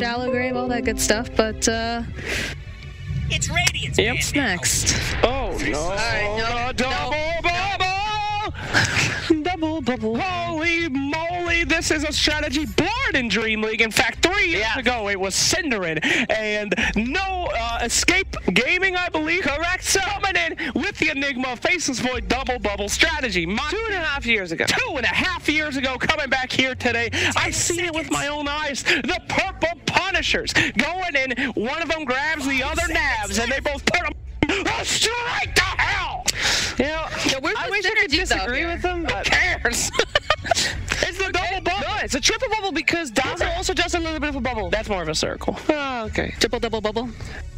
shallow grave, all that good stuff, but It's Radiant's what's next? Oh no! Alright, Double bubble! Double bubble! Holy moly! This is a strategy board in DreamLeague. In fact, 3 years ago it was Cinderin and no Escape Gaming, I believe. Correct. So coming in with the Enigma Faceless Void double bubble strategy. 2.5 years ago. 2.5 years ago, coming back here today. I've seen it with my own eyes. The purple Punishers going in. One of them grabs the other nabs, and they both put them straight to hell. You know, I wish I could disagree with them, but who cares? It's the double bubble. No, it's a triple bubble because Dazzle also does a little bit of a bubble. That's more of a circle. Oh, okay. Triple double bubble?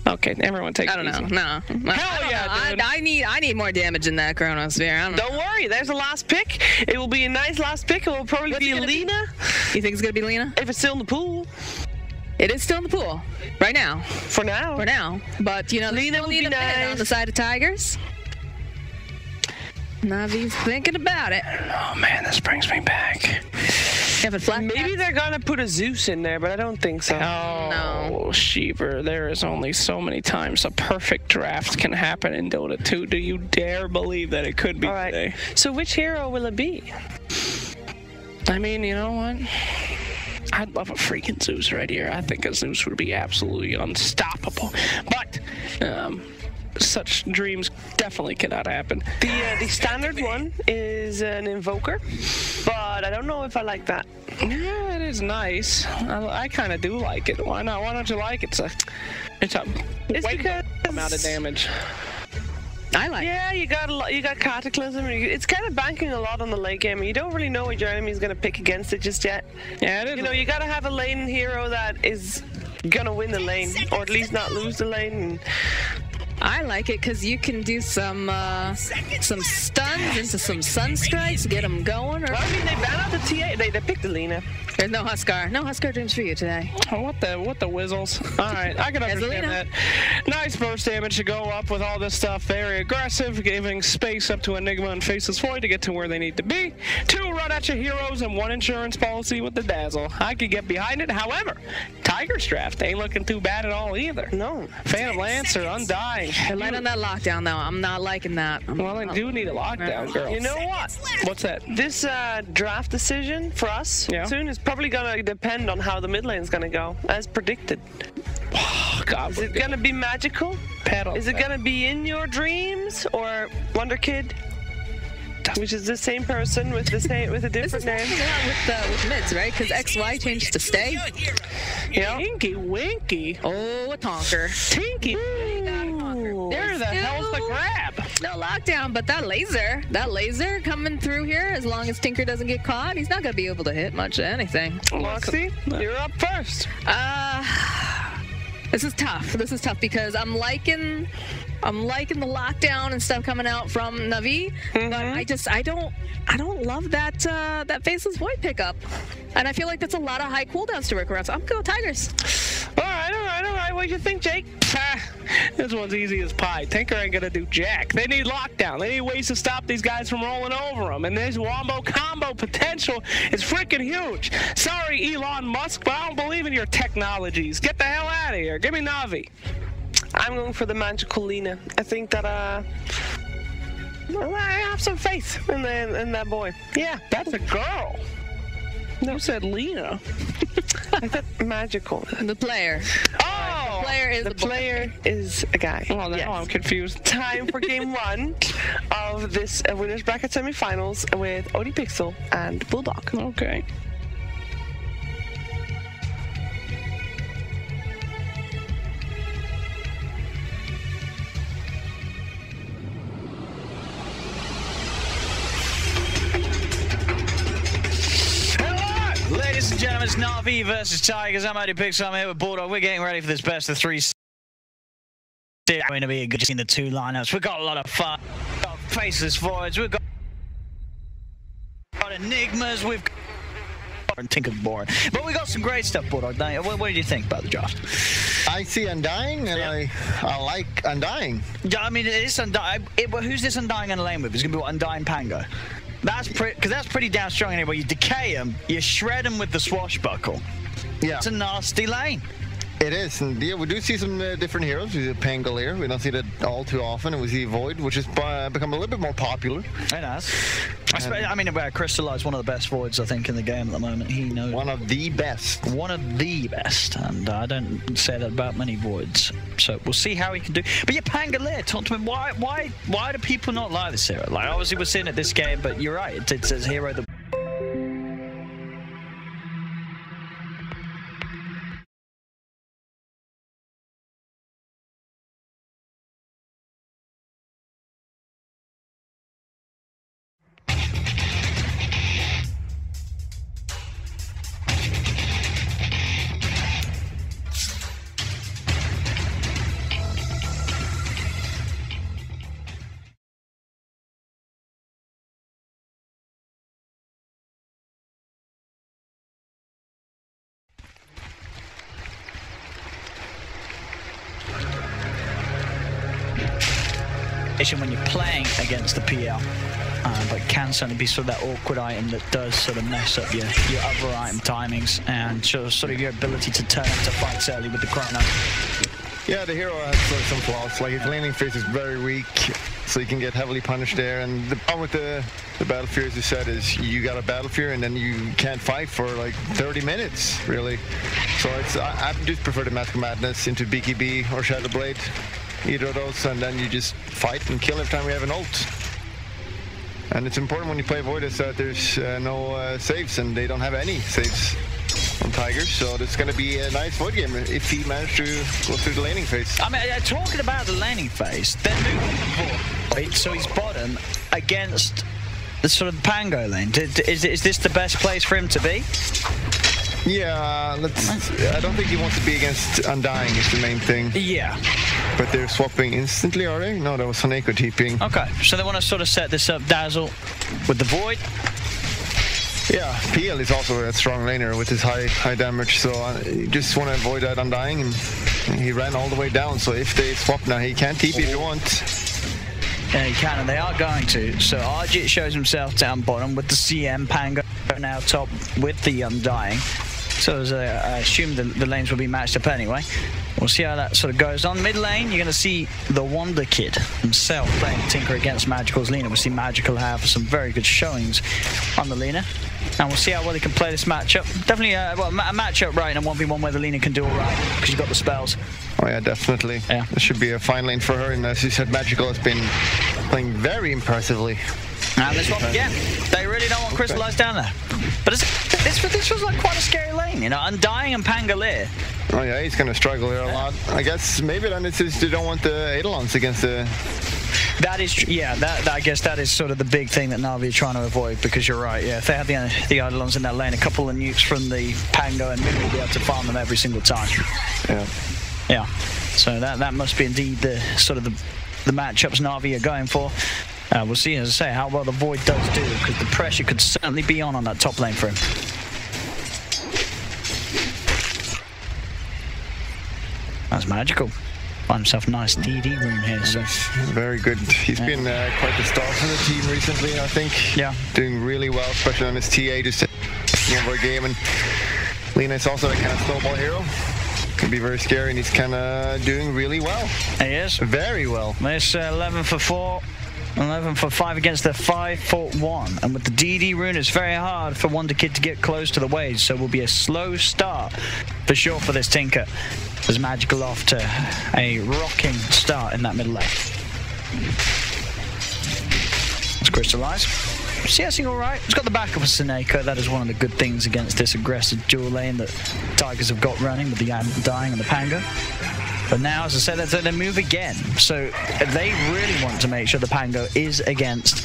Okay, everyone take it easy. I don't know. No. Hell yeah, dude. I need more damage in that Chronosphere. I don't know. Don't worry, there's a last pick. It will be a nice last pick. It will probably be Lina. You think it's gonna be Lina? If it's still in the pool. It is still in the pool right now. For now. For now, but you know, Lina will be nice on the side of Tigers. Navi's thinking about it. Oh man, this brings me back. Maybe they're gonna put a Zeus in there, but I don't think so. Oh, no. Sheeper, there is only so many times a perfect draft can happen in Dota 2. Do you dare believe that it could be today? So which hero will it be? I mean, you know what? I'd love a freaking Zeus right here. I think a Zeus would be absolutely unstoppable. But such dreams definitely cannot happen. The standard one is an Invoker, but I don't know if I like that. Yeah, it is nice. I kind of do like it. Why not? Why don't you like it? It's a amount of damage. I like. Yeah, you got Cataclysm. It's kind of banking a lot on the late game. You don't really know what your enemy is going to pick against it just yet. Yeah, it is. You know, you got to have a lane hero that is going to win the lane, or at least not lose the lane. I like it because you can do some stuns into some sunstrikes, get them going. Or well, I mean, they ban out the TA. They picked the Lina. There's no Huskar. No Huskar dreams for you today. Oh, what the whizzles. All right, I can understand that. Nice burst damage to go up with all this stuff. Very aggressive, giving space up to Enigma and Faceless Void to get to where they need to be. 2 run at your heroes and 1 insurance policy with the Dazzle. I could get behind it. However, Tiger's draft ain't looking too bad at all either. No. Phantom Lancer, Undying. They're light on that lockdown, though. I'm not liking that. Well, they do need a lockdown, girl. You know what? What's that? This draft decision for us soon is probably going to depend on how the mid lane is going to go, as predicted. Oh, God, is it going to be magical? Is it going to be in your dreams or Wonder Kid? Which is the same person with a different name. With mids, right? Because XY changed to stay. Yeah. Tinky Winky. Oh, a tonker. Tinky. Where the hell's the grab? No lockdown, but that laser coming through here, as long as Tinker doesn't get caught, he's not going to be able to hit much of anything. Loxy, you're up first. This is tough because I'm liking the lockdown and stuff coming out from Navi, but I don't love that Faceless Void pickup, and I feel like that's a lot of high cooldowns to work around. So I'm going Tigers. All right. What do you think, Jake? This one's easy as pie. Tinker ain't gonna do jack. They need lockdown. They need ways to stop these guys from rolling over them. And this wombo combo potential is freaking huge. Sorry, Elon Musk, but I don't believe in your technologies. Get the hell out of here. Give me Navi. I'm going for the magical Lina. I think that I have some faith in that boy. Yeah, that's a girl. No, said Lina. I thought magical. The player. Oh! The player is a guy. Oh, now I'm confused. Time for game 1 of this winners bracket semifinals with ODPixel and Bulldog. Okay. Ladies and gentlemen, it's Navi versus Tigers. I'm ODPixel. I'm here with Bulldog. We're getting ready for this best of 3. It's going to be a good in the 2 lineups. We've got a lot of fun. We've got Faceless Voids. We've got Enigmas. We've got Tinker boring. But we got some great stuff, Bulldog. What do you think about the draft? I see Undying, and I like Undying. Yeah, I mean, it is Undying. Who's this Undying in the lane with? It's going to be what, Undying Pango? That's pretty damn strong anyway. You decay them, you shred them with the swashbuckle. Yeah. It's a nasty lane. It is, and yeah, we do see some different heroes. We see the Pangolier. We don't see that all too often, and we see Void, which has become a little bit more popular. It has. I mean, Crystallize, one of the best Voids, I think, in the game at the moment. He knows. One of the best. One of the best, and I don't say that about many Voids. So we'll see how he can do. But yeah, Pangolier, talk to me. Why do people not like this hero? Like, obviously we're seeing it this game, but you're right. It's a hero that. When you're playing against the PL, but can certainly be sort of that awkward item that does sort of mess up your other item timings and sort of your ability to turn up to fights early with the chrono. Yeah, the hero has some flaws. Like his laning phase is very weak, so you can get heavily punished there. And the problem with the Battle Fear, as you said, is you got a Battle Fear and then you can't fight for like 30 minutes, really. So I just prefer the Mask of Madness into BKB or Shadowblade. Either of those, and then you just fight and kill every time we have an ult. And it's important when you play Void is that there's no saves, and they don't have any saves on Tigers, so this is going to be a nice Void game if he managed to go through the laning phase. I mean, talking about the laning phase, they're moving the Void, so he's bottom against the sort of Pango lane. Is this the best place for him to be? Yeah, I don't think he wants to be against Undying is the main thing. Yeah. But they're swapping instantly, are they? No, that was Soneko TPing. Okay, so they want to sort of set this up, Dazzle, with the Void. Yeah, PL is also a strong laner with his high damage, so you just want to avoid that Undying, and he ran all the way down, so if they swap now, he can TP if he wants. Yeah, he can, and they are going to. So Arjit shows himself down bottom with the CM, Pango now top with the Undying. So as I assume the lanes will be matched up anyway. We'll see how that sort of goes on. Mid lane, you're going to see the Wonder Kid himself playing Tinker against Magical's Lina. We'll see Magical have some very good showings on the Lina. And we'll see how well he can play this matchup. Definitely a matchup right in a 1v1 where the Lina can do all right because you've got the spells. Oh yeah, definitely. Yeah. This should be a fine lane for her. And as you said, Magical has been playing very impressively. And this one again, they really don't want Crystallize down there. But this was like quite a scary lane, you know, Undying and Pangolier. Oh yeah, he's going to struggle here a lot. I guess maybe then it's just they don't want the Eidolons against the... That is, yeah, I guess that is sort of the big thing that Na'Vi are trying to avoid, because you're right, yeah, if they have the Eidolons in that lane, a couple of nukes from the Pango and maybe we'll be able to farm them every single time. Yeah. Yeah, so that must be indeed the sort of the matchups Na'Vi are going for. We'll see, as I say, how well the Void does do, because the pressure could certainly be on that top lane for him. That's Magical. Find himself a nice DD rune here. So. Very good. He's been quite the star for the team recently, I think. Yeah. Doing really well, especially on his TA, just taking over a game. And Lina is also a kind of snowball hero. Can be very scary, and he's kind of doing really well. He is. Very well. This 11 for 4. 11 for 5 against the 5 for 1. And with the DD rune, it's very hard for Wonder Kid to get close to the waves, so it will be a slow start for sure for this Tinker. As Magical off to a rocking start in that middle lane. It's Crystallize. CSing all right. It's got the backup of Soneko. That is one of the good things against this aggressive dual lane that Tigers have got running with the Undying and the Pango. But now, as I said, they move again. So they really want to make sure the Pango is against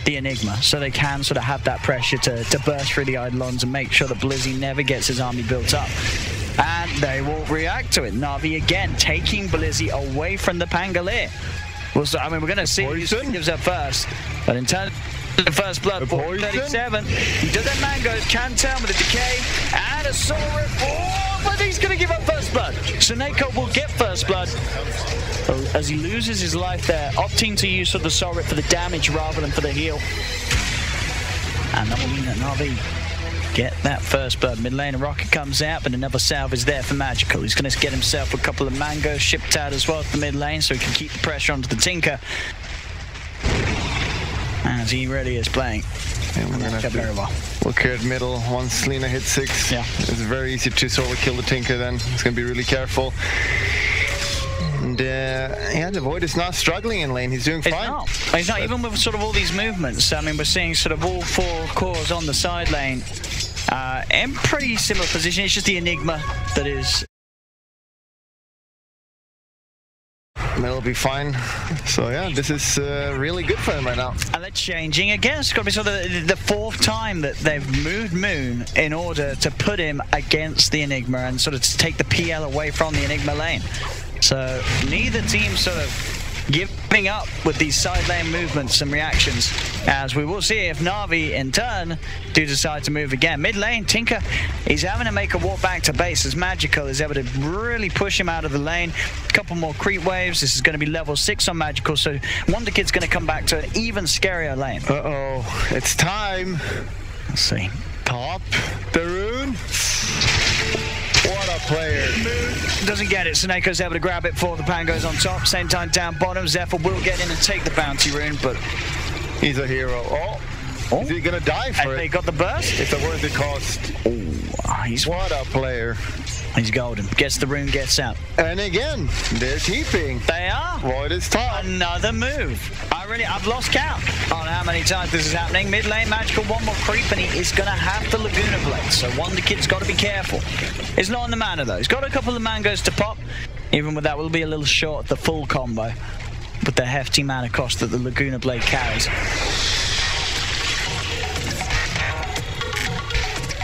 the Enigma, so they can sort of have that pressure to burst through the Eidolons and make sure that Blizzy never gets his army built up. And they will react to it. Na'Vi again taking Blizzy away from the Pangolier. Well, so, I mean, we're going to see who gives up first. But in terms of the first blood, 37, he does have Mangoes, can tell with a decay, and a soul rip. Oh, but he's going to give up first blood. Soneko will get first blood as he loses his life there, opting to use the soul rip for the damage rather than for the heal. And that will mean that Na'Vi get that first blood. Mid lane, a rocket comes out, but another salve is there for Magical. He's going to get himself a couple of mangoes shipped out as well to the mid lane so he can keep the pressure onto the Tinker. As he really is playing. Yeah, we're gonna have to look here at middle. Once Lina hits 6, it's very easy to solo kill the Tinker then. He's going to be really careful. And yeah, the Void is not struggling in lane. He's doing fine. He's not, even with sort of all these movements. I mean, we're seeing sort of all 4 cores on the side lane in pretty similar position. It's just the Enigma that is. It'll be fine. So yeah, this is really good for him right now. And they're changing again. It's got to be sort of the 4th time that they've moved Moon in order to put him against the Enigma and sort of to take the PL away from the Enigma lane. So neither team sort of giving up with these side lane movements and reactions, as we will see if Na'Vi in turn do decide to move again. Mid lane, Tinker is having to make a walk back to base as Magical is able to really push him out of the lane. A couple more creep waves. This is going to be level 6 on Magical, so Wonder Kid's going to come back to an even scarier lane. Uh-oh, it's time. Let's see. Pop the rune. What a player. Doesn't get it. Seneco's able to grab it for the Pangos on top. Same time down bottom. Zephyr will get in and take the bounty rune, but he's a hero. Oh. Is he going to die for it? They got the burst. It's a worth the cost. Oh, what a player. He's golden. Gets the rune, gets out. And again, they're keeping. They are. Void is top. Another move. I've lost count on how many times this is happening. Mid lane, Magical, one more creep, and he is going to have the Laguna Blade. So Wonder Kid's got to be careful. He's not on the mana, though. He's got a couple of mangoes to pop. Even with that, we'll be a little short the full combo with the hefty mana cost that the Laguna Blade carries.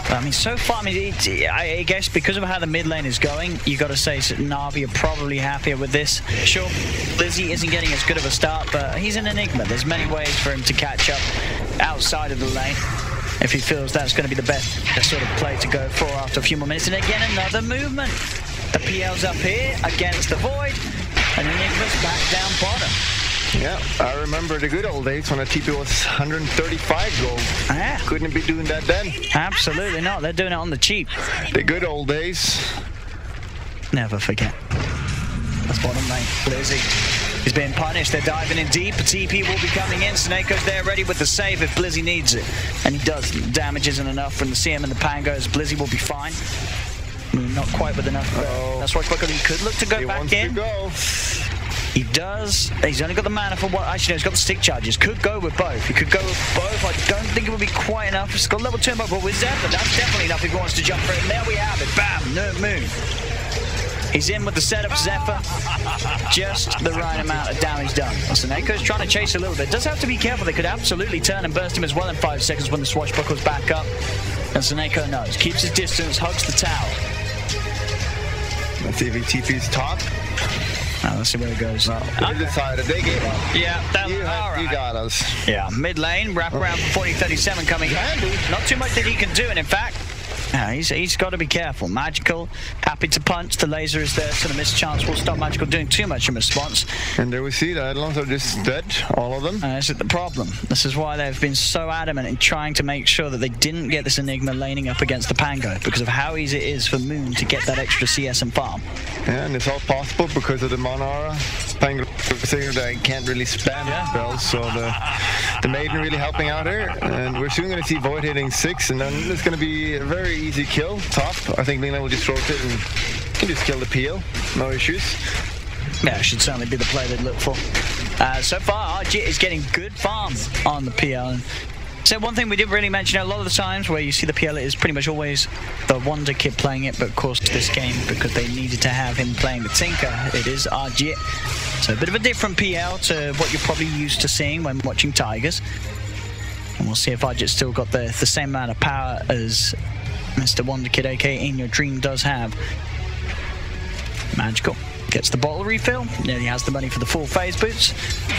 I mean, so far, I guess because of how the mid lane is going, you got to say Na'Vi are probably happier with this. Sure, Blizzy isn't getting as good of a start, but he's an Enigma. There's many ways for him to catch up outside of the lane if he feels that's going to be the best sort of play to go for after a few more minutes. And again, another movement. The PL's up here against the Void, and Enigma's back down bottom. Yeah, I remember the good old days when a TP was 135 gold. Yeah. Couldn't be doing that then. Absolutely not. They're doing it on the cheap. The good old days. Never forget. That's bottom lane. Blizzy is being punished. They're diving in deep. TP will be coming in. Seneco's there ready with the save if Blizzy needs it. And he does. Damage isn't enough from the CM and the Pangos. Blizzy will be fine. Not quite with enough. That's why quickly he could look to go back in. He does. He's only got the mana for one. Actually, no, he's got the stick charges. Could go with both. He could go with both. I don't think it would be quite enough. He's got level 2 but with Zephyr, that's definitely enough if he wants to jump for it. And there we have it. Bam! No Moon. He's in with the setup, Zephyr. Just the right amount of damage done. Seneco's trying to chase a little bit. Does have to be careful. They could absolutely turn and burst him as well in 5 seconds when the swashbuckle's back up. And Seneco knows. Keeps his distance, hugs the tower. Let's see if he TP's top. Let's see where it goes. They decided. They gave up. Yeah, you got us. Yeah, mid lane, wrap around for 40-37 coming. Not too much that he can do, and in fact, he's got to be careful. Magical, happy to punch. The laser is there, so the missed chance will stop Magical doing too much in response. And there we see the Eidolons are just dead, all of them. This is the problem. This is why they've been so adamant in trying to make sure that they didn't get this Enigma laning up against the Pango, because of how easy it is for Moon to get that extra CS and farm. Yeah, and it's all possible because of the Monara. Pango they can't really spam spells, so the Maiden really helping out here. And we're soon going to see Void hitting 6, and then it's going to be a very easy kill. Top. I think Lina will just rotate and can just kill the PL. No issues. Yeah, it should certainly be the play they'd look for. So far, RG is getting good farm on the PL. So one thing we didn't really mention, a lot of the times where you see the PL, it is pretty much always the Wonder Kid playing it, but of course this game, because they needed to have him playing the Tinker, it is RG. So a bit of a different PL to what you're probably used to seeing when watching Tigers. And we'll see if RG still got the same amount of power as Mr. Wonder Kid, aka In Your Dream, does have. Magical. Gets the bottle refill. Nearly has the money for the full phase boots.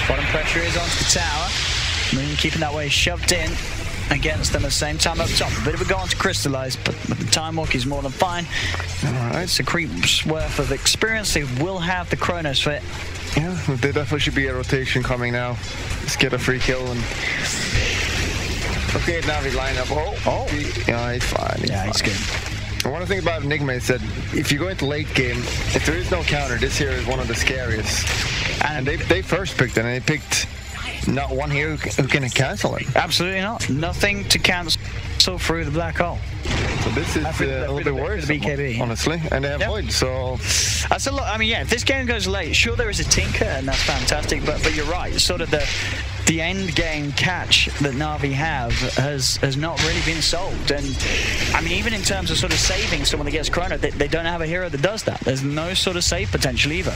Bottom pressure is onto the tower. Moon keeping that way shoved in against them at the same time up top. A bit of a go on to crystallize, but with the time walk, he's more than fine. Alright, it's a creep's worth of experience. They will have the Chronos fit. Yeah, there definitely should be a rotation coming now. Let's get a free kill and Okay, Navi lineup. Oh. Yeah, he's fine. He's good. And one thing about Enigma is that if you go into late game, if there is no counter, this here is one of the scariest. And they first picked it, and they picked not one here who can cancel it. Absolutely not. Nothing to cancel through the black hole. So this is a little bit worrisome, BKB. honestly. And they have Void, so... That's a lot. I mean, yeah, if this game goes late, sure there is a tinker, and that's fantastic, but you're right. It's sort of the end game catch that Na'Vi have has not really been solved. And I mean, even in terms of sort of saving someone that gets chrono, they don't have a hero that does that. There's no sort of save potential either.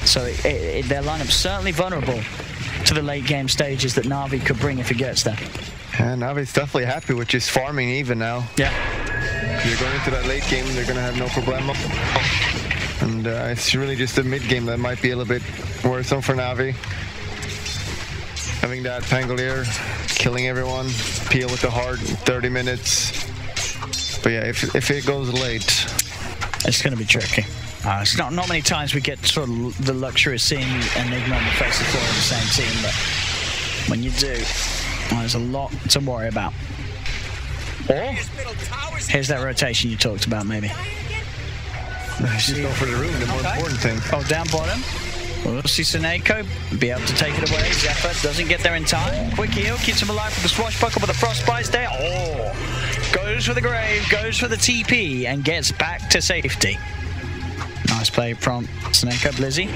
So their lineup's certainly vulnerable to the late game stages that Na'Vi could bring if it gets there. And Navi's definitely happy with just farming even now. Yeah. If you're going into that late game, they're going to have no problem. And it's really just the mid game that might be a little bit worrisome for Navi. Having that Pangolier, killing everyone, peel with the heart in 30 minutes. But yeah, if it goes late, it's going to be tricky. It's not many times we get sort of the luxury of seeing Enigma on the face of the floor in the same team, but when you do, there's a lot to worry about. Or here's that rotation you talked about, maybe. Just go for the room, the more important thing. Oh, down bottom. We'll see Seneko be able to take it away. Zephyr doesn't get there in time. Quick heal, keeps him alive with the swashbuckle, but the frostbite's there. Oh, goes for the grave, goes for the TP, and gets back to safety. Nice play from Seneko. Blizzy,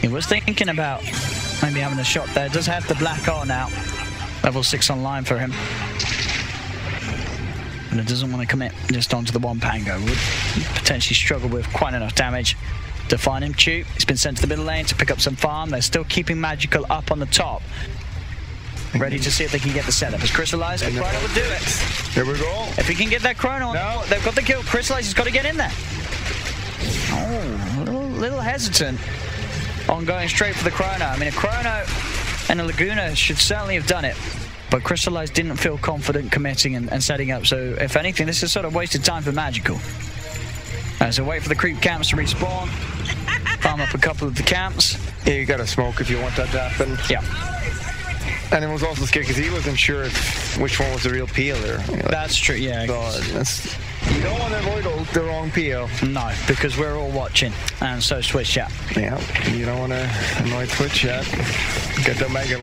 he was thinking about maybe having a shot there. Does have the black R now. Level 6 online for him. And it doesn't want to commit just onto the one Pango. Would potentially struggle with quite enough damage to find him. Chew, he's been sent to the middle lane to pick up some farm. They're still keeping Magical up on the top. Ready to see if they can get the setup. As Crystallize, Chrono would do it. Here we go. If he can get that Chrono, no. They've got the kill. Crystallize has got to get in there. Oh, a little hesitant on going straight for the Chrono. I mean, a Chrono and a Laguna should certainly have done it. But Crystallize didn't feel confident committing and setting up. So, if anything, this is sort of wasted time for Magical. So wait for the creep camps to respawn. Farm up a couple of the camps. Yeah, you gotta smoke if you want that to happen. Yeah. And it was also scary because he wasn't sure which one was the real peeler. That's true, yeah. So you don't want to avoid the wrong peel. No, because we're all watching. And so Twitch chat. Yeah, you don't want to annoy Twitch chat. Get the mega.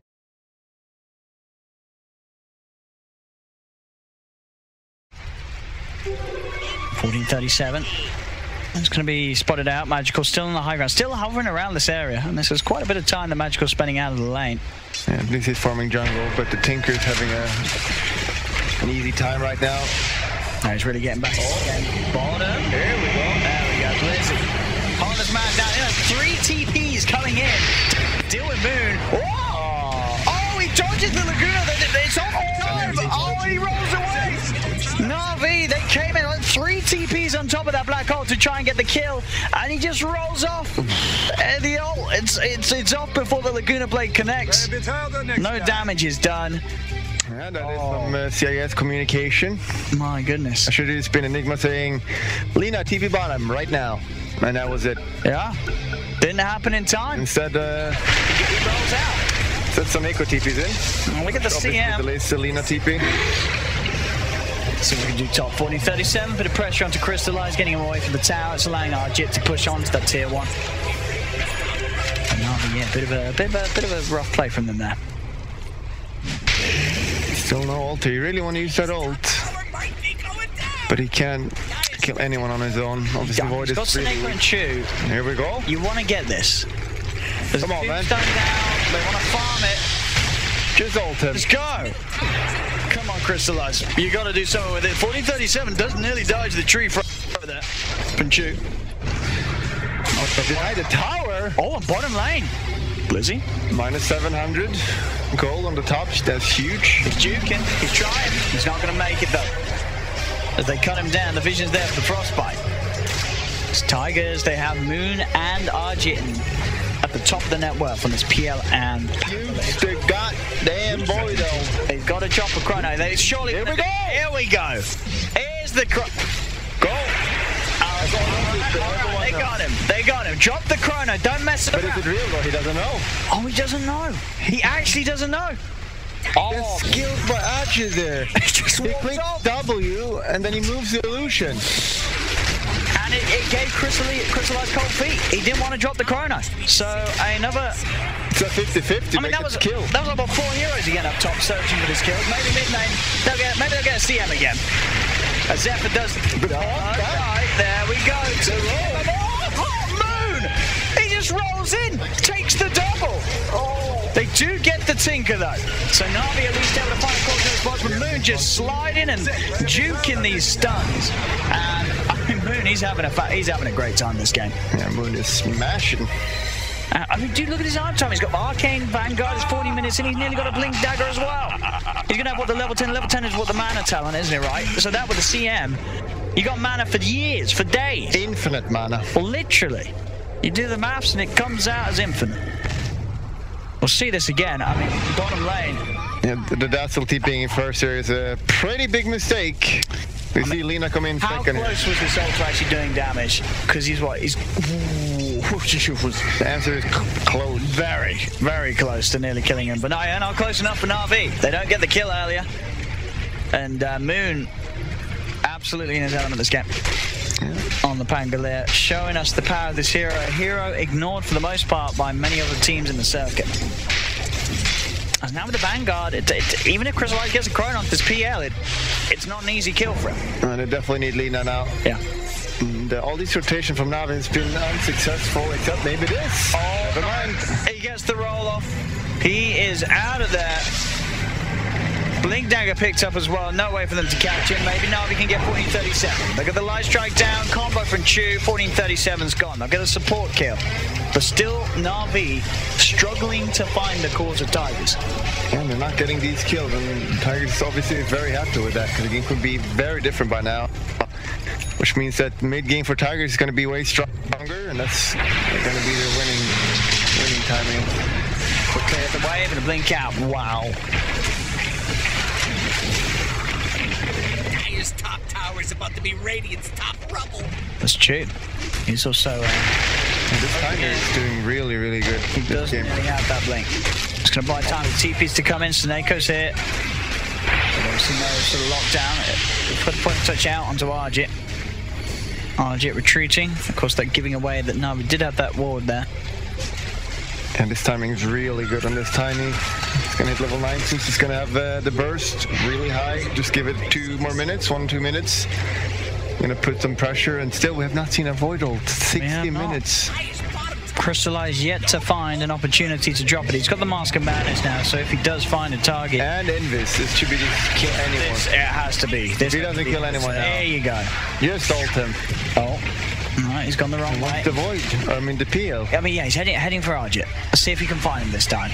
14:37. It's going to be spotted out. Magical still on the high ground, still hovering around this area. And this is quite a bit of time that Magical's spending out of the lane. Yeah, this is farming jungle, but the Tinker's having an easy time right now. Now he's really getting back. Bottom. Here we go. There we go. Blizzy. Hold this man down. 3 TPs coming in. Deal with Moon. Oh, he dodges the Laguna. It's on time. Oh, he rolls away. Na'Vi, they came in like 3 TPs on top of that black hole to try and get the kill, and he just rolls off. And the ult, it's off before the Laguna blade connects. No damage is done. Yeah, that is some CIS communication. My goodness. I should have just been Enigma saying, Lina, TP bottom right now. And that was it. Yeah. Didn't happen in time. Instead, he rolls out. Set some Echo TPs in. And look at the CM. The latest Lina TP. See if we can do top 40-37. Bit of pressure onto Crystallize, getting him away from the tower. It's allowing our Jit to push on to that tier 1. And yeah, bit of a rough play from them there. Still no ult. He really want to use that ult, but he can't kill anyone on his own. Obviously, Void is really weak. And Chew. Here we go. You want to get this. There's Come on, man. Down. They want to farm it. Just ult him. Let's go. Come on, Crystallize. You got to do something with it. 40-37 does nearly dodge the tree from over there. Pinchu. Behind the tower. Oh, on bottom lane. Blizzy. Minus 700 gold on the top. That's huge. He's juking. He's trying. He's not going to make it though. As they cut him down, the vision's there for the frostbite. It's Tigers. They have Moon and Arjit at the top of the net worth on this PL and Use the goddamn boy though. They've got to chop a Chrono. They surely. Here we go. Here we go. Here's the Chrono. Go. They got him. They got him. Drop the Chrono. Don't mess it up. But is it real though? He doesn't know. Oh, he doesn't know. He actually doesn't know. That's skilled by Archie there. He clicks W and then he moves the illusion. And it gave Crystallized cold feet. He didn't want to drop the Chrono. So another... It's a 50-50. I mean, that was about 4 heroes again up top searching for this kill. Maybe mid-lane, maybe they'll get a CM again. As Zephyr does... Alright, there we go. Moon! He just rolls in, takes the double. They do get the Tinker though. So Na'Vi at least able to find a close to the spots, but Moon just sliding and juking these stuns. And I mean, Moon, he's having a great time this game. Yeah, Moon is smashing. I mean, dude, look at his arm time. He's got Arcane Vanguard. It's 40 minutes in. He's nearly got a Blink Dagger as well. He's going to have what the level 10. Level 10 is what the mana talent, isn't it, right? So that with the CM, you got mana for years, for days. Infinite mana. Well, literally. You do the maths and it comes out as infinite. We'll see this again. I mean, bottom lane. Yeah, the Dazzle TPing in first here is a pretty big mistake. We see Lina come in second. How close was this ult actually doing damage? Because he's what? He's... The answer is close. Very, very close to nearly killing him. But not close enough for Na'Vi. They don't get the kill earlier. And Moon absolutely in his element this game. On the Pangolier, showing us the power of this hero. A hero ignored for the most part by many other teams in the circuit. And now with the Vanguard, even if Crystallized gets a Chrono off this PL, it's not an easy kill for him. And they definitely need Lina now. Yeah. And all this rotation from Na'Vi has been unsuccessful, except maybe this. Oh, never mind. He gets the roll off. He is out of there. Blink Dagger picked up as well. No way for them to catch him. Maybe Na'Vi can get 1437. They got the light strike down. Combo from Chu. 1437's gone. They'll get a support kill. But still, Na'Vi struggling to find the cause of Tigers. And they're not getting these kills. And Tigers obviously is very happy with that because the game could be very different by now. Which means that mid-game for Tigers is going to be way stronger. And that's going to be their winning timing. Quickly at the wave and a blink out. Wow. Top tower is about to be Radiant's top rubble. That's true. He's also this Tiger is doing really, really good. He does nearly have that blink. Just gonna buy time for TPs to come in. Suneko's here. Obviously no sort of lockdown. Put the point of touch out onto Arjit. Arjit retreating. Of course, they're giving away that Na'Vi did have that ward there. And this timing is really good on this Tiny. It's gonna hit level 9 since it's gonna have the burst really high. Just give it 2 more minutes, 1-2 minutes. Gonna put some pressure, and still we have not seen a Void ult. 60 minutes. Crystallized yet to find an opportunity to drop it. He's got the Mask of Madness now, so if he does find a target... And Invis, this should be just kill anyone. It has to be. If he doesn't kill anyone now. There you go. Just ult him. Oh. Alright, he's gone the wrong way. The Void, I mean the PL. I mean, yeah, he's heading for Arjit. Let's see if he can find him this time.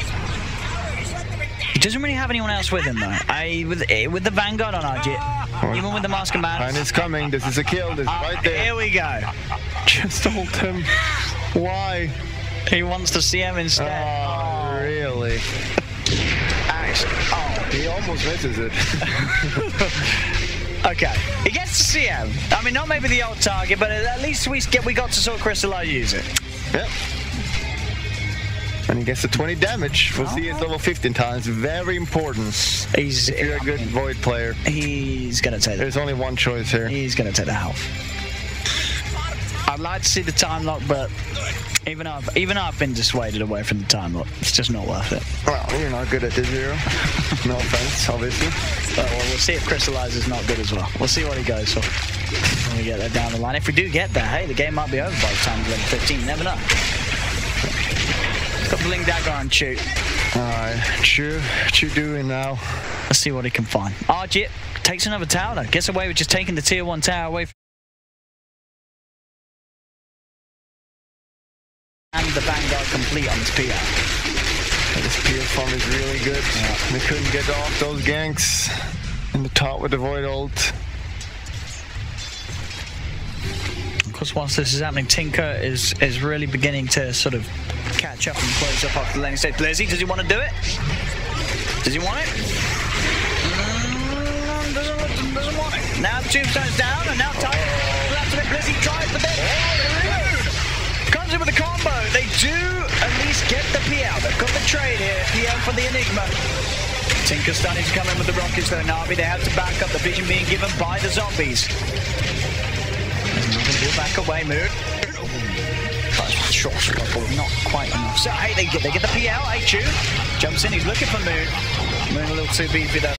He doesn't really have anyone else with him though. With the Vanguard on Arjit, even with the Mask of Madness. And it's coming, this is a kill, this is right there. Here we go. Just ult him. Why? He wants to see him instead. Oh, really? Actually, he almost misses it. Okay, he gets to see him. I mean, not maybe the old target, but at least we got to sort of Crystallize use it. Yep. And he gets the 20 damage. We'll see it's level 15 times. Very important. If you're a good Void player. He's going to take it. There's only one choice here. He's going to take the health. I'd like to see the time lock, but even I've been dissuaded away from the time lock. It's just not worth it. Well, you're not good at this hero. No offense, obviously. Well, we'll see if Crystallize is not good as well. We'll see what he goes for when we get that down the line. If we do get there, hey, the game might be over by the time we're level 15. Never know. Got Blink Dagger on Chu. Alright, Chu doing now. Let's see what he can find. Arjit takes another tower though. Gets away with just taking the tier 1 tower away from and the Vanguard complete on this PL. This PL farm is really good. Yeah. They couldn't get off those ganks in the top with the Void ult. Of course, whilst this is happening, Tinker is really beginning to sort of catch up and close up after the laning stage. Blizzy, does he want to do it? Does he want it? Doesn't want it. Now the tombstone's down, and now Tiger left of it. Blizzy tries the bit. Comes in with a combo. They do at least get the PL. They've got the trade here. PL for the Enigma. Tinker starting to come in with the rockets though. Na'Vi, they have to back up. The vision being given by the zombies. We'll back away, Moon. Shots not quite enough. So hey, they get the PL. Hey, Chu jumps in. He's looking for Moon. Moon a little too beefy though.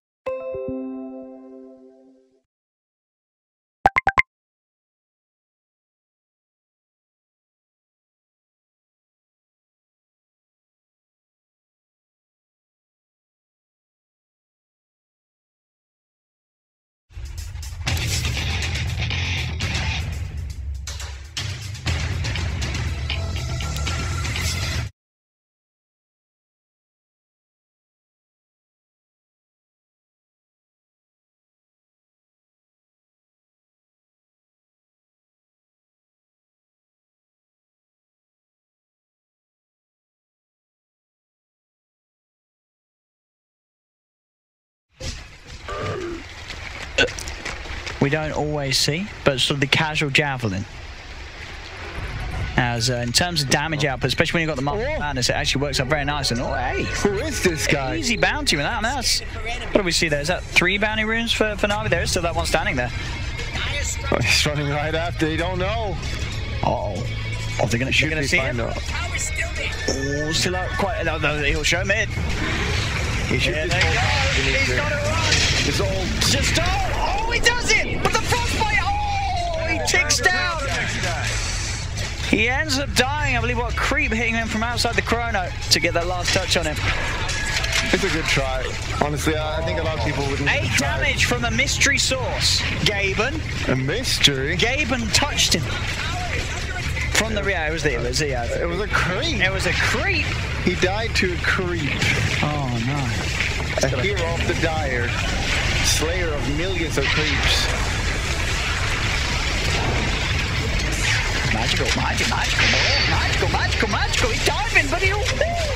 We don't always see, but sort of the casual javelin. As in terms of damage output, especially when you've got the Multiple Madness, it actually works out very nice. And oh, hey, who is this guy? Easy bounty with that. That's, what do we see there? Is that 3 bounty runes for Na'Vi? There is still that one standing there. Oh, he's running right after. They don't know. Uh-oh. Oh, they're going to shoot. You're going to see him? Oh, still out quite. No, he'll show mid. He should there you go. He's got it right. His old. Just oh, he does it! But the frostbite, oh, he ticks down. He ends up dying. I believe what creep hitting him from outside the chrono to get that last touch on him. It's a good try. Honestly, I think a lot of people wouldn't. 8 damage from the mystery source. Gaben. A mystery? Gaben touched him. From the it was a creep. It was a creep. He died to a creep. Oh no. A hero of the dire. Slayer of millions of creeps. Magical. He's diving, but he's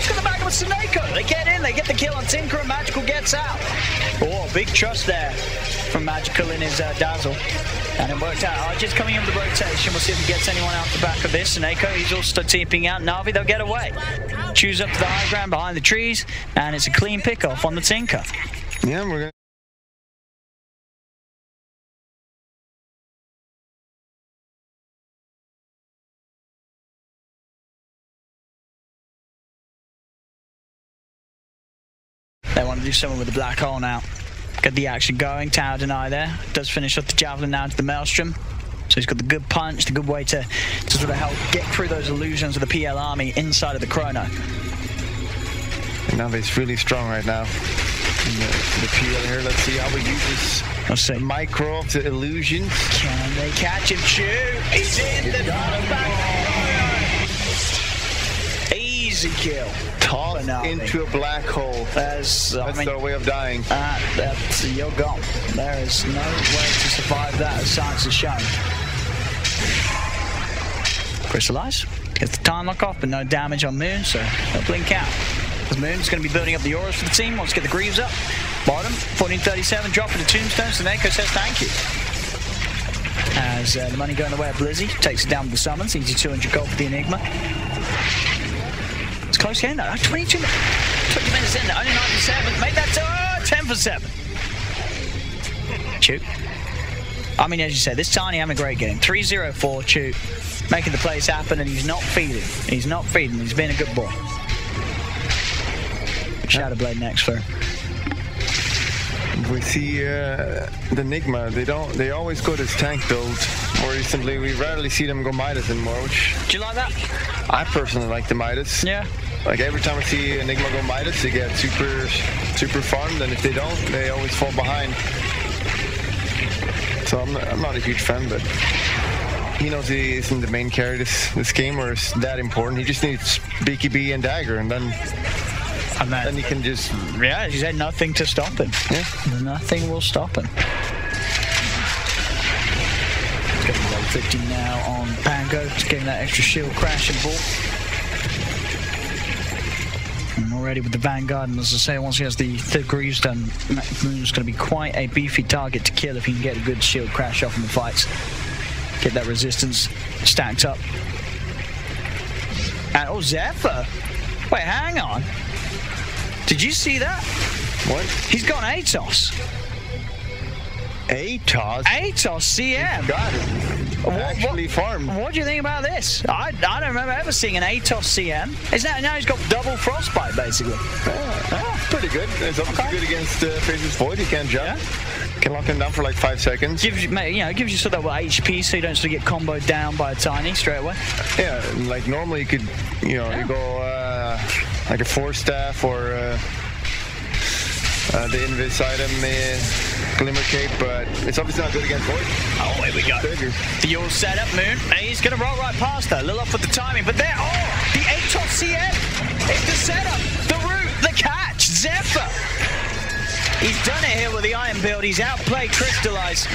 got the back of a Snako. They get in, they get the kill on Tinker, and Magical gets out. Oh, big trust there from Magical in his dazzle. And it worked out. Archer's coming in with the rotation. We'll see if he gets anyone out the back of this. Snako, he's also teeping out. Na'Vi, they'll get away. Choose up to the high ground behind the trees, and it's a clean pick-off on the Tinker. Yeah, we're gonna. They want to do something with the black hole now. Get the action going. Tower deny there. Does finish up the javelin now to the Maelstrom. So he's got the good punch, the good way to sort of help get through those illusions of the PL army inside of the chrono. And now he's really strong right now. The PL here. Let's see how we use this. Let's see. Micro of the illusions. Can they catch him? Shoot! He's in the back. Easy kill. Tossed into a black hole. That's their way of dying. You're gone. There is no way to survive that, as science has shown. Crystallize. Gets the time lock off, but no damage on Moon, so they'll blink out. Because Moon's going to be building up the auras for the team. Wants to get the Greaves up. Bottom, 1437, dropping the tombstones, and Echo says thank you. As the money going the way of Blizzy, takes it down with the summons. Easy 200 gold for the Enigma. It's close game though. 20 minutes in, only 97. Make that 10 for 7. Shoot. I mean, as you said, this Tiny having a great game. 3-0-4, Chu. Making the plays happen, and he's not feeding. He's not feeding. He's been a good boy. Shadowblade next for him. We see the Enigma. They always go this tank build. More recently, we rarely see them go Midas anymore. Which do you like that? I personally like the Midas. Yeah. Like every time I see Enigma go Midas, they get super farmed, and if they don't, they always fall behind. So I'm not a huge fan, but he knows he isn't the main carry this game, or it's that important. He just needs BKB and Dagger, and then he can just... Yeah, he said nothing to stop him. Yeah. Nothing will stop him. It's going to be level 50 now on Pango, just getting that extra shield crash and ball. And already with the Vanguard, and as I say, once he has the Greaves done, Moon's going to be quite a beefy target to kill if he can get a good shield crash off in the fights. Get that resistance stacked up. And oh, Zephyr! Wait, hang on. Did you see that? What? He's got an Atos. Atos? Atos CM. Got it. Actually farmed. What do you think about this? I don't remember ever seeing an Atos CM. Now he's got double frostbite basically. Pretty good. It's obviously good against Faceless Void. He can't jump. Yeah. Can lock him down for like 5 seconds. Gives you, gives you sort of HP, so you don't sort of get comboed down by a tiny straight away. Yeah, like normally you could, you go like a 4-staff or the Invis item, Glimmer Cape, but it's obviously not good against Void. Oh, here we go. The Yule setup, Moon. He's going to roll right past her. A little off with the timing, but there, the Atos CM. It's the setup, the root, the catch, Zephyr. He's done it here with the Iron build. He's outplayed Crystallize.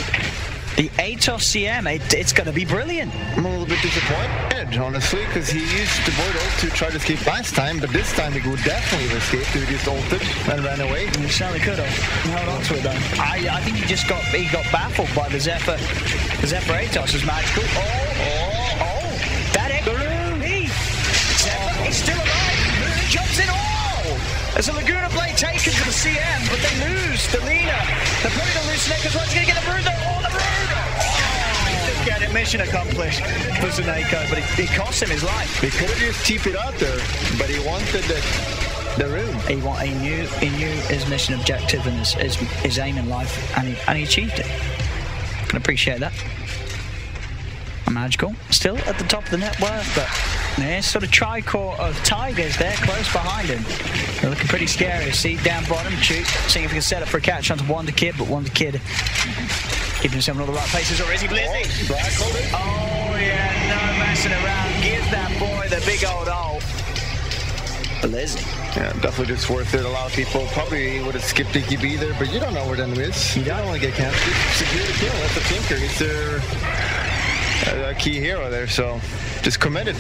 The Atos CM, it's going to be brilliant. I'm a little bit disappointed, honestly, because he used the Void ult to try to escape last time, but this time he would definitely have escaped if he just ulted and ran away. He certainly could have. Held on to it though. I think he got baffled by the Zephyr. The Zephyr Atos is magical. That Zephyr, he's still alive. He jumps in. There's a Laguna Blade taken to the CM, but they lose the leader. They're putting the Snake as well. He's going to get the Bruiser. The Bruiser! Get it, mission accomplished for Seneko, but it cost him his life. He could have just TP'd out there, but he wanted the room. He knew his mission objective and his aim in life, and he achieved it. I can appreciate that. Magical, still at the top of the net worth, but there's sort of tricore of Tigers there close behind him. They're looking pretty scary. See down bottom, shoot, seeing if he can set up for a catch onto Wonder Kid, but Wonder Kid keeping himself in all the right places. Or is he Blizzy? Oh yeah, no messing around. Give that boy the big old ult. Blizzy. Yeah, definitely just worth it. A lot of people probably would have skipped EQB there, but you don't know where the enemy is. You don't want to get cancelled. Secure the kill. That's a Tinker. He's their a key hero there, so just committed.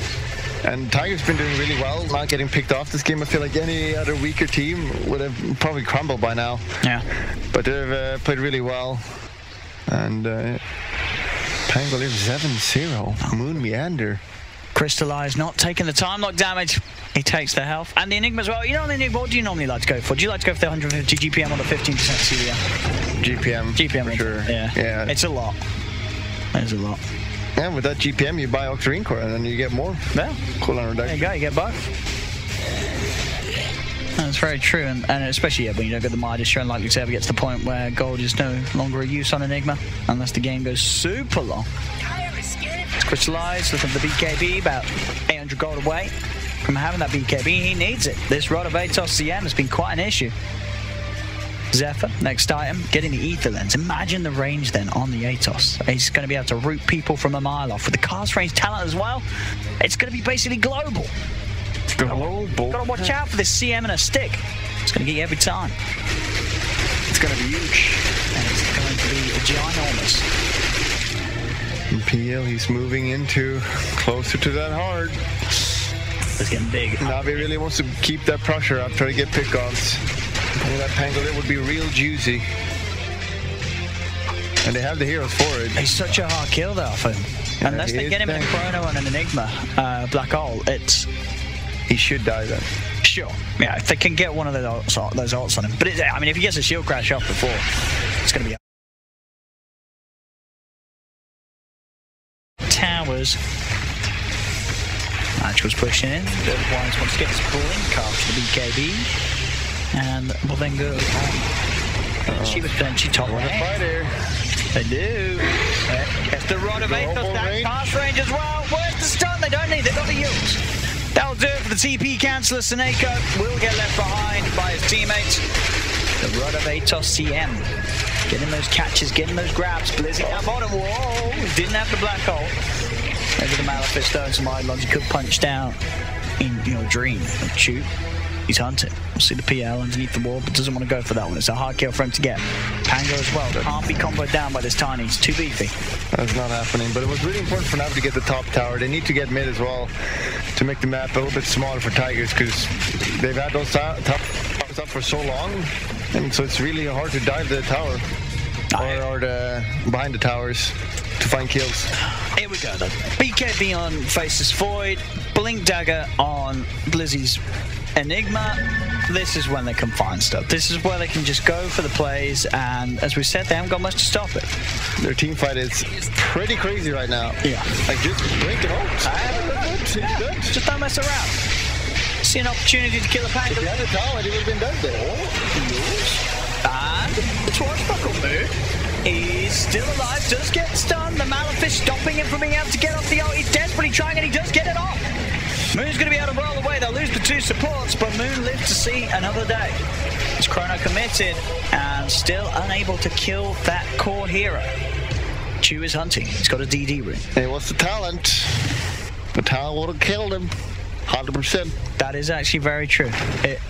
And Tiger's been doing really well, not getting picked off this game. I feel like any other weaker team would have probably crumbled by now. Yeah. But they've played really well. And Pangolier 7-0. Moon Meander. Crystallize not taking the time lock damage. He takes the health. And the Enigma as well. You know, the Enigma, what do you normally like to go for? Do you like to go for the 150 GPM or the 15% CDM? GPM for sure. Yeah. It's a lot. It's a lot. Yeah, with that GPM, you buy Octarine Core and then you get more. Yeah. Cooldown reduction. There you go, you get both. That's very true, and especially when you don't get the Midas, you're unlikely to ever get to the point where gold is no longer a use on Enigma, unless the game goes super long. It's Crystallized, looking for the BKB, about 800 gold away from having that BKB. He needs it. This Rod of Atos CM has been quite an issue. Zephyr, next item, getting the Ether Lens. Imagine the range then on the Atos. He's going to be able to root people from a mile off. With the cast range talent as well, it's going to be basically global. Got to watch out for this CM and a stick. It's going to get you every time. It's going to be huge. And it's going to be ginormous. And PL, he's moving into closer to that hard. It's getting big. Navi really wants to keep that pressure up, try to get pick-offs. That Pangolier would be real juicy. And they have the heroes for it. He's such a hard kill though for him. Yeah, unless they get him in a Chrono and an Enigma Black Hole, he should die then. Sure. Yeah, if they can get one of those ults on him. But I mean, if he gets a shield crash off before, it's going to be towers. Match was pushing in. The Wise wants to get his blink after the BKB. And will then go on. She was potentially top right. Fighter. They do. It's the Rod of Atos, that pass range as well. Where's the stun? They don't need. They've got the use. That'll do it for the TP canceller. Seneko will get left behind by his teammates. The Rod of Atos CM. Getting those catches, getting those grabs. Blizzy down bottom. Whoa. Didn't have the black hole. Maybe the Malefisto and some Eidolons he could punch down in Dream and shoot. He's hunting. We'll see the PL underneath the wall, but doesn't want to go for that one. It's a hard kill for him to get. Pango as well. Can't be comboed down by this Tiny. He's too beefy. That's not happening, but it was really important for Navi to get the top tower. They need to get mid as well to make the map a little bit smaller for Tigers, because they've had those top towers up for so long, and so it's really hard to dive the tower or behind the towers to find kills. Here we go then. BKB on Faceless Void, Blink Dagger on Blizzy's Enigma, this is when they can find stuff. This is where they can just go for the plays, and as we said, they haven't got much to stop it. Their team fight is pretty crazy right now. Yeah. Like, just break it out. Just don't mess around. See an opportunity to kill a panda. If he had a talent, he would have been dead there. And the Swashbuckle move. He's still alive, does get stunned. The Malefice stopping him from being able to get off the ult. He's desperately trying, and he does get it off. Moon's going to be able to roll away. They'll lose the 2 supports, but Moon lives to see another day. It's Chrono committed and still unable to kill that core hero. Chu is hunting. He's got a DD ring. Hey, what's the talent? The talent would have killed him. 100%. That is actually very true. It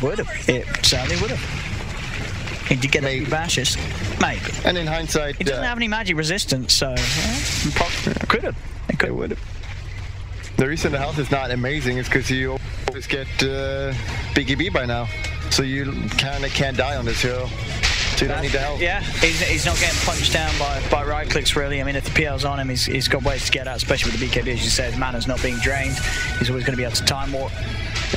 would have. It certainly would have. He did get a few bashes. Maybe. And in hindsight, he doesn't have any magic resistance, so could have. It would have. The reason the health is not amazing is because you always get BKB by now. So you kind of can't die on this hero. So you don't need the health. Yeah, he's not getting punched down by right clicks, really. I mean, if the PL's on him, he's got ways to get out, especially with the BKB, as you said. Mana's not being drained. He's always going to be able to time warp.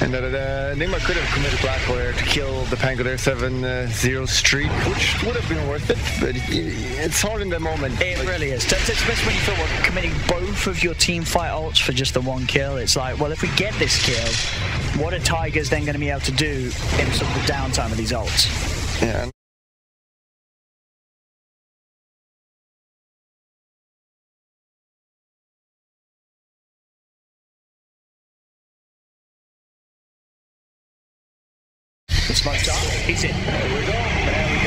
And Enigma could have committed Black Warrior to kill the Pangolier 7-0 streak, which would have been worth it, but it's hard in that moment. It really is. Especially when you feel like committing both of your team fight ults for just the one kill. It's like, well, if we get this kill, what are Tigers then going to be able to do in sort of the downtime of these ults? Yeah. Smoked up. He's in. There we go.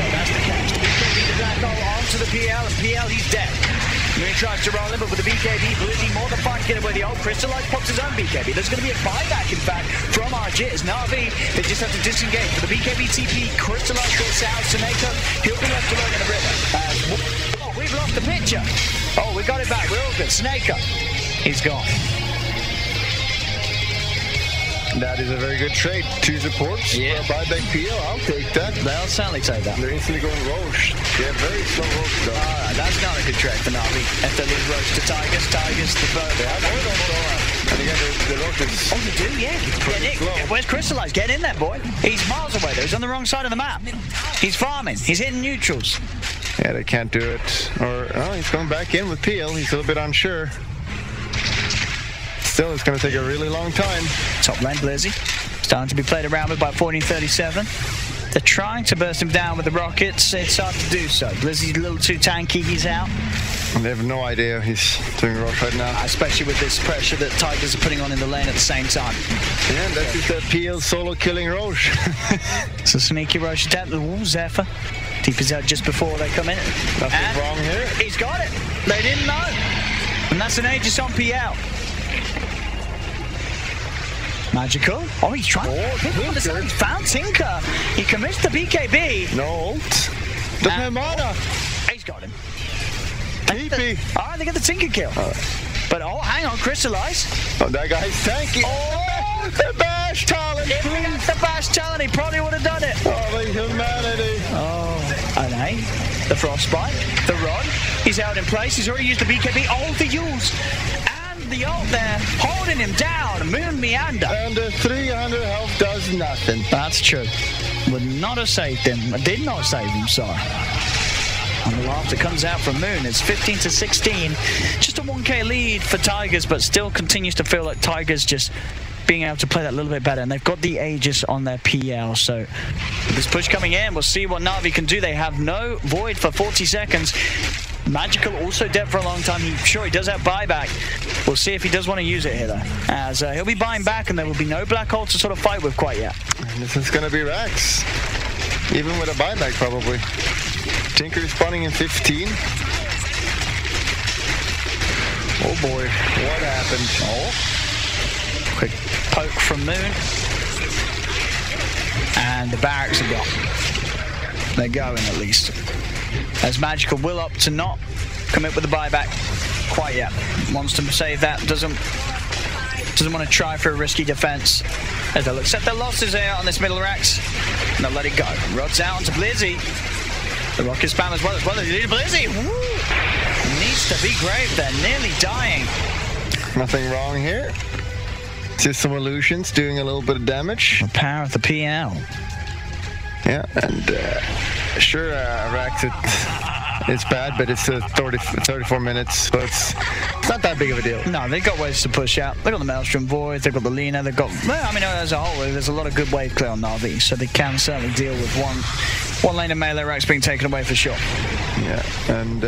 That's the catch. The BKB, the Black Hole onto the PL, and PL, he's dead. Moon tries to roll in, but with the BKB, Blizzy more than fine to get away. The old Crystallize pops his own BKB. There's going to be a buyback, in fact, from our Jits. Na'Vi, they just have to disengage. With the BKB TP, Crystallize gets out. Soneko, he'll be left alone in the river. Oh, we've lost the picture. Oh, we got it back. We're all good. Soneko, he's gone. That is a very good trade. 2 supports for a buyback PL. I'll take that. They'll certainly take that. They're instantly going Roche. Yeah, very slow Roche though. Alright, that's not a good trade for Na'Vi. If they lose Roche to Tigers, the vote. They have more than Sora. And again, the Roche is... Oh, they do? Yeah. Get in. Where's Crystallize? Get in there, boy. He's miles away though. He's on the wrong side of the map. He's farming. He's hitting neutrals. Yeah, they can't do it. Or, oh, he's going back in with PL. He's a little bit unsure. Still, it's going to take a really long time. Top lane, Blizzy. Starting to be played around with by 1437. They're trying to burst him down with the rockets. It's hard to do so. Blizzy's a little too tanky. He's out. They have no idea he's doing Roche right now. Especially with this pressure that Tigers are putting on in the lane at the same time. Yeah, that's just the PL solo killing Roche. It's a sneaky Roche attempt. Ooh, Zephyr. Deep is out just before they come in. Nothing wrong here. He's got it. They didn't know. And that's an Aegis on PL. Magical. Oh, he's trying. He found Tinker. He commits the BKB. No ult. Doesn't have mana. He's got him. TP. All right, they get the Tinker kill. But oh, hang on, Crystallize. Oh, that guy's tanky. Oh, the bash talent. If he had the bash talent, he probably would have done it. Oh, the humanity. Oh, and the Frostbite, the Rod. He's out in place. He's already used the BKB. Oh, the use. The ult there, holding him down. Moon meander. And the 300 health does nothing. That's true. Would not have saved him. I did not save him, sorry. And the laughter comes out from Moon. It's 15-16. Just a 1k lead for Tigers, but still continues to feel like Tigers just being able to play that a little bit better. And they've got the Aegis on their PL, so with this push coming in, we'll see what Na'Vi can do. They have no Void for 40 seconds. Magical also dead for a long time. He does have buyback. We'll see if he does want to use it here, though. As he'll be buying back, and there will be no black hole to sort of fight with quite yet. And this is going to be Rax. Even with a buyback, probably. Tinker is spawning in 15. Oh, boy. What happened? Oh. Quick poke from Moon. And the barracks are gone. They're going, at least. As Magical will opt to not commit with the buyback quite yet. Wants to save that, doesn't want to try for a risky defense. As they'll accept their losses here on this middle racks, and they'll let it go. Rod's out onto Blizzy. The rocket spam as well. Blizzy! Woo! Needs to be grave. They're nearly dying. Nothing wrong here. System Illusions doing a little bit of damage. The power of the PL. Yeah, and sure, Rax, it's bad, but it's 34 minutes, so it's not that big of a deal. No, they've got ways to push out. They've got the Maelstrom Void, they've got the Lina, they've got... Well, I mean, as a whole, there's a lot of good wave clear on Na'Vi, so they can certainly deal with one lane of melee Rax being taken away for sure. Yeah, and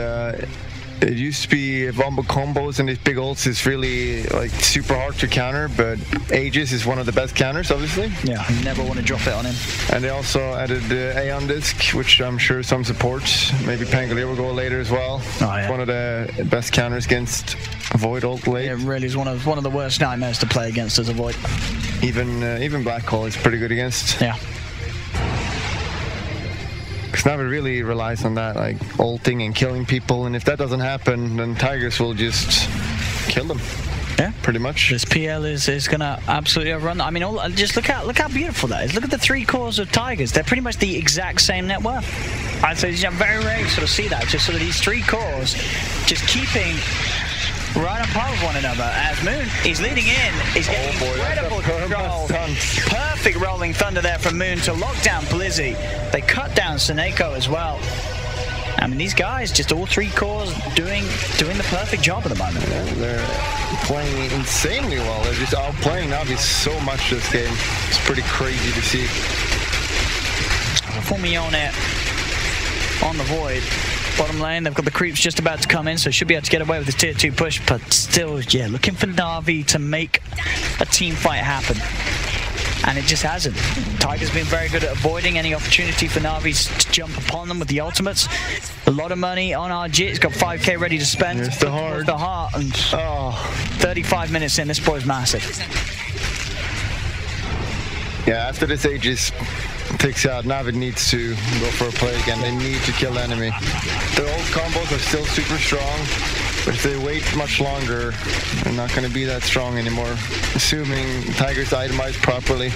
it used to be Vombo combos and these big ults is really like super hard to counter, but Aegis is one of the best counters, obviously. Yeah, never want to drop it on him. And they also added Aeon Disc, which I'm sure some supports. Maybe Pangolier will go later as well. Oh, yeah. It's one of the best counters against Void ult late. It really is one of the worst nightmares to play against as a Void. Even Black Hole is pretty good against. Yeah. Because Navi really relies on that, like ulting and killing people, and if that doesn't happen, then Tigers will just kill them. Yeah, pretty much. This PL is gonna absolutely overrun. I mean, just look how beautiful that is. Look at the 3 cores of Tigers. They're pretty much the exact same net worth. I'd say very rare to sort of see that. Just sort of these 3 cores, just keeping right on par with one another. As Moon, he's leading in. He's getting incredible control. Perfect rolling thunder there from Moon to lock down Blizzy. They cut down Seneko as well. I mean, these guys, just all 3 cores doing the perfect job at the moment. Yeah, they're playing insanely well. They're just outplaying Navi so much this game. It's pretty crazy to see. Formione on the Void. Bottom lane, they've got the creeps just about to come in, so should be able to get away with this tier 2 push, but still, yeah, looking for Na'Vi to make a team fight happen. And it just hasn't. Tiger's been very good at avoiding any opportunity for Na'Vi to jump upon them with the ultimates. A lot of money on RG. He's got 5k ready to spend. Here's the heart. The heart. And 35 minutes in, this boy's massive. Yeah, after this Aegis takes out, Navi needs to go for a play again. They need to kill the enemy. Their old combos are still super strong, but if they wait much longer, they're not going to be that strong anymore. Assuming Tigers itemized properly.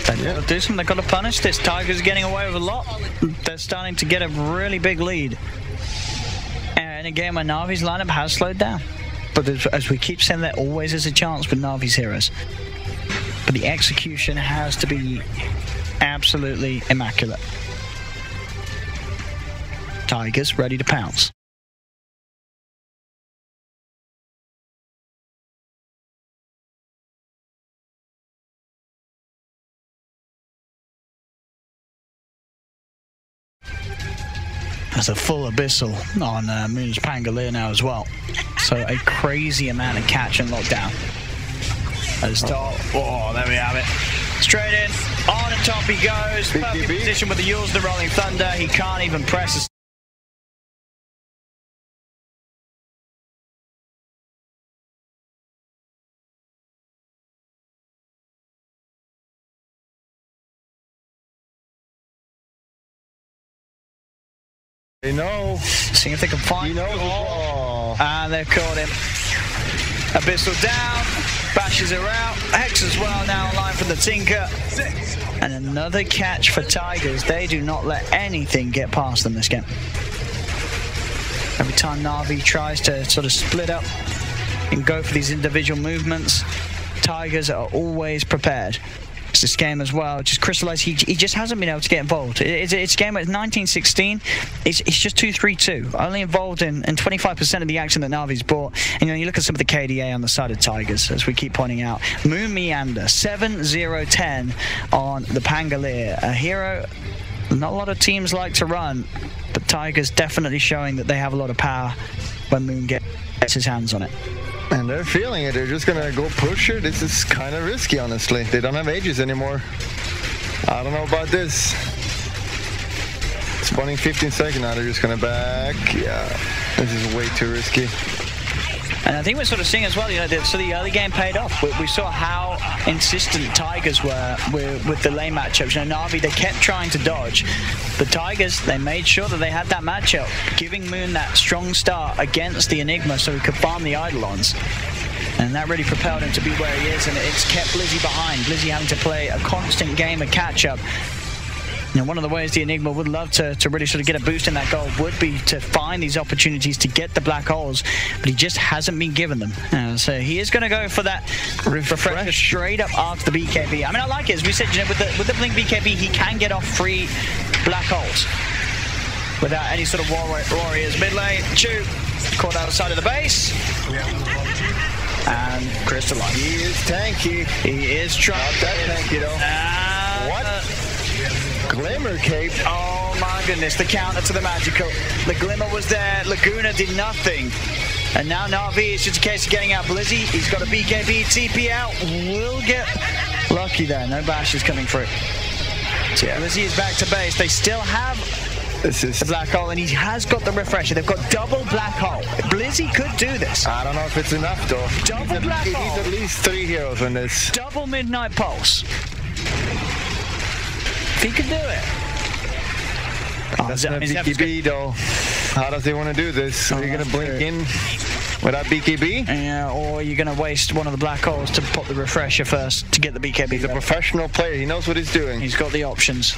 They've got to do something. They've got to punish this. Tigers getting away with a lot. They're starting to get a really big lead. And in a game where Na'Vi's lineup has slowed down. But as we keep saying, there always is a chance with Na'Vi's heroes. But the execution has to be absolutely immaculate. Tigers ready to pounce. There's a full abyssal on Moon's Pangolier now as well. So a crazy amount of catch and lockdown. As top. Oh, there we have it. Straight in. On the top he goes. Perfect position with the Yules, the rolling thunder. He can't even press. They know. See if they can find. He knows. Oh. And they've caught him. Abyssal down. Bashes her out. Hex as well now online from the Tinker. And another catch for Tigers. They do not let anything get past them this game. Every time Na'Vi tries to sort of split up and go for these individual movements, Tigers are always prepared. It's this game as well, just crystallized. He just hasn't been able to get involved. It's a game at 1916. It's just 2-3-2. Only involved in 25% of the action that Na'Vi's brought. And you look at some of the KDA on the side of Tigers, as we keep pointing out. Moon Meander, 7-0-10 on the Pangolier. A hero not a lot of teams like to run, but Tigers definitely showing that they have a lot of power when Moon gets his hands on it. And they're feeling it. They're just going to go push it. This is kind of risky, honestly. They don't have Aegis anymore. I don't know about this. Spawning 15 seconds now. They're just going to back. Yeah, this is way too risky. And I think we're sort of seeing as well, so the early game paid off. We saw how insistent Tigers were with the lane matchups. Na'Vi, they kept trying to dodge. The Tigers, they made sure that they had that matchup, giving Moon that strong start against the Enigma so he could farm the Eidolons. And that really propelled him to be where he is, and it's kept Blizzy behind. Blizzy having to play a constant game of catch-up. Now, one of the ways the Enigma would love to really sort of get a boost in that goal would be to find these opportunities to get the black holes, but he just hasn't been given them. So he is going to go for that refresher straight up after the BKB. I mean, I like it. As we said, you know, with the Blink BKB, he can get off 3 black holes without any sort of warriors. Mid lane, Chew caught outside of the base. And Crystalline. He is tanky. He is trying. Not that tanky, though. What? Glimmer cape. Oh my goodness, the counter to the magical. The Glimmer was there, Laguna did nothing. And now Na'Vi, it's just a case of getting out Blizzy. He's got a BKB, TP out. Will get lucky there, no bash is coming through. So yeah, Blizzy is back to base. They still have the black hole, and he has got the refresher. They've got double black hole. Blizzy could do this. I don't know if it's enough, though. Double black hole. He's at least 3 heroes on this. Double Midnight Pulse. He could do it. That's not BKB though. How does he want to do this? Are you going to blink in without BKB? Yeah, or you're going to waste one of the black holes to pop the refresher first to get the BKB. He's a professional player. He knows what he's doing. He's got the options.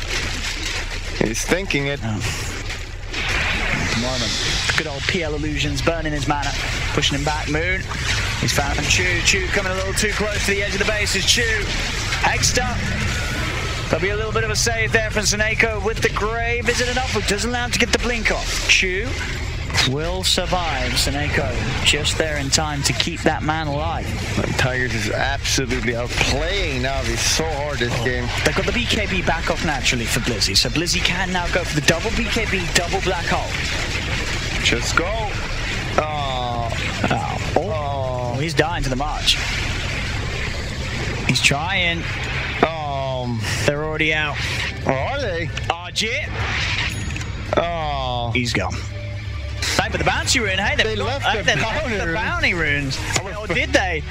He's thinking it. Good old PL illusions, burning his mana, pushing him back. Moon. He's found him. Chew coming a little too close to the edge of the base. Is Chew hexed up. There'll be a little bit of a save there from Seneko with the Grave. Is it enough? It doesn't allow him to get the blink off. Chew will survive. Seneko just there in time to keep that man alive. Tigers is absolutely outplaying Na'Vi so hard this game. They've got the BKB back off naturally for Blizzy. So Blizzy can now go for the double BKB, double black hole. Just go. Oh, he's dying to the march. He's trying. They're already out. Oh, are they? Jit. Oh. He's gone. Hey, but the bouncy rune, hey, they left the bounty runes. Oh, did they?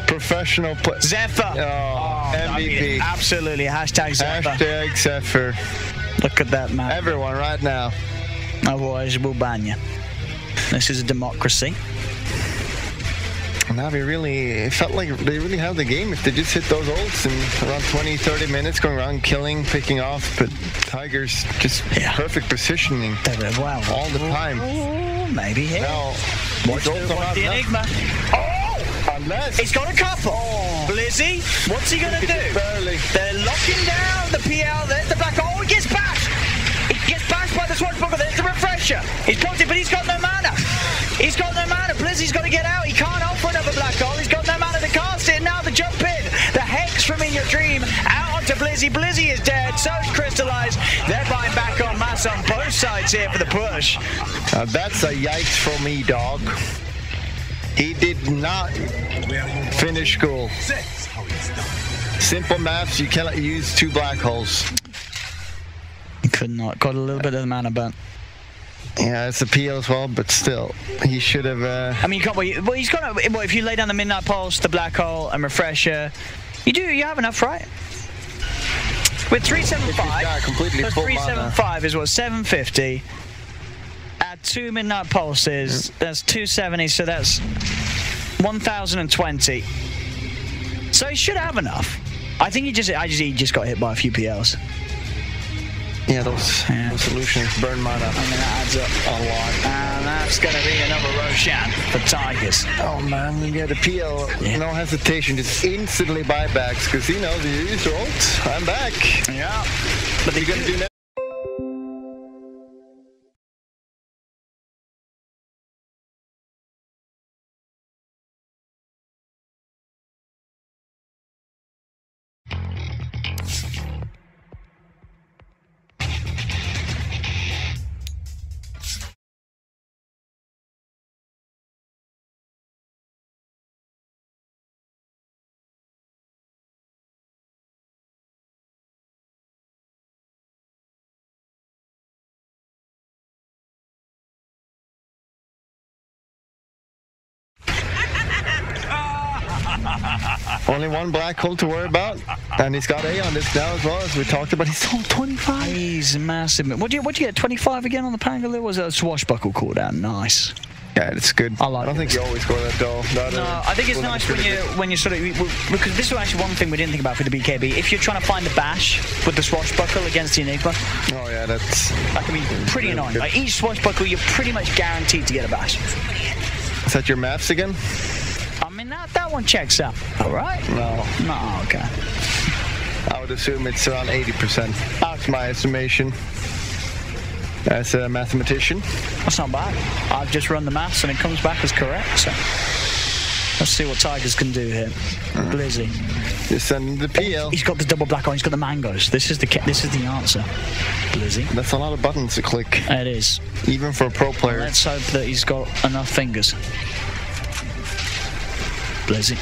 Professional play. Zephyr. Oh, MVP. I mean, absolutely. Hashtag Zephyr. Hashtag Zephyr. Look at that, man. Everyone right now. Otherwise, we'll ban you. This is a democracy. Na'Vi really, it felt like they really have the game if they just hit those ults in around 20-30 minutes, going around killing, picking off, but Tigers just perfect positioning all the time. Maybe here. Now, watch the Enigma. Unless he's got a couple. Blizzy, what's he gonna do? Barely. They're locking down the PL. There's the black. Oh, he gets bashed. He gets bashed by the Swashbuckler. There's the refresher. He's blocked it, but he's got no mana. He's got no mana. Blizzy's got to get out. He can't offer another black hole. He's got no mana to cast it. Now the jump in. The hex from In Your Dream out onto Blizzy. Blizzy is dead. So's Crystallized. They're buying back on mass on both sides here for the push. That's a yikes for me, dog. He did not finish school. Simple maths, you cannot use 2 black holes. He could not. Got a little bit of the mana burnt. Yeah, it's a PL as well, but still, he should have. I mean, you can't. Well, he's got. Well, if you lay down the Midnight Pulse, the black hole, and refresher, you have enough, right? With 375, yeah, completely plus full 375 mana. is what 750. Add 2 Midnight Pulses, that's 270. So that's 1020. So he should have enough. I think he just got hit by a few PLs. Yeah, those solutions burn mana. I mean, that adds up a lot. And that's going to be another Roshan for Tigers. Oh, man. Yeah, the PL, no hesitation, just instantly buybacks, because he knows you use your ult. I'm back. Yeah. But they're going to do that. Only 1 black hole to worry about, and he's got A on this now as well, as we talked about. He's all 25. He's massive. What'd you get? 25 again on the Pangolin? Was that a swashbuckle cooldown? Nice. Yeah, it's good. I don't think you always go that though. No, I think it's nice when you sort of, because this was actually one thing we didn't think about for the BKB. If you're trying to find the bash with the swashbuckle against the Enigma, oh yeah, that can be pretty annoying. Like each swashbuckle, you're pretty much guaranteed to get a bash. Is that your maps again? I mean, that one checks out. All right? No. No, okay. I would assume it's around 80%. That's my estimation. As a mathematician. That's not bad. I've just run the maths and it comes back as correct. So let's see what Tigers can do here. Blizzy. Just send the PL. He's got the double black on. He's got the mangoes. This is the answer. Blizzy. That's a lot of buttons to click. It is. Even for a pro player. Let's hope that he's got enough fingers. Blizzy.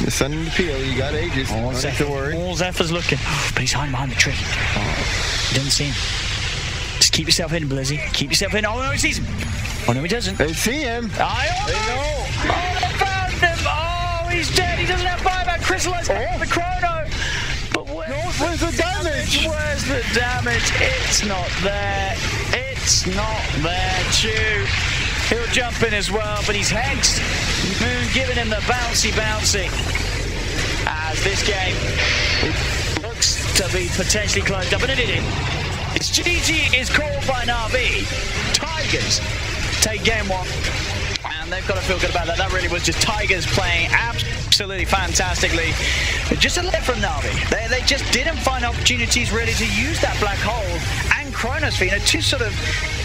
Just send him the PL. You got ages. Don't have to worry. All Zephyr's looking. But he's hiding behind the tree. He doesn't see him. Just keep yourself in, Blizzy. Keep yourself in. Oh, no, he sees him. Oh, no, he doesn't. They see him. They know. Oh, they found him. Oh, he's dead. He doesn't have buyback. Crystallized the chrono. But where's the damage? Where's the damage? It's not there. It's not there, Chew. He'll jump in as well, but he's hexed. Moon giving him the bouncy. As this game looks to be potentially closed up, and it is. It's GG is called by Na'Vi. Tigers take game 1. And they've got to feel good about that. That really was just Tigers playing absolutely fantastically. Just a let from Na'Vi. They just didn't find opportunities really to use that black hole and Chronosphere. You know, 2 sort of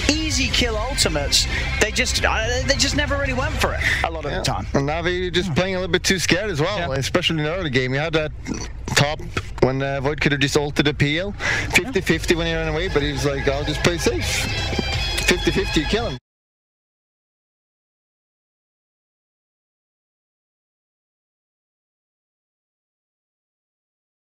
easy kill ultimates. They just never really went for it a lot of the time. And Na'Vi just playing a little bit too scared as well, especially in the early game. You had that top when Void could have just ulted the PL. 50-50 when he ran away, but he was like, I'll just play safe. 50-50, you kill him.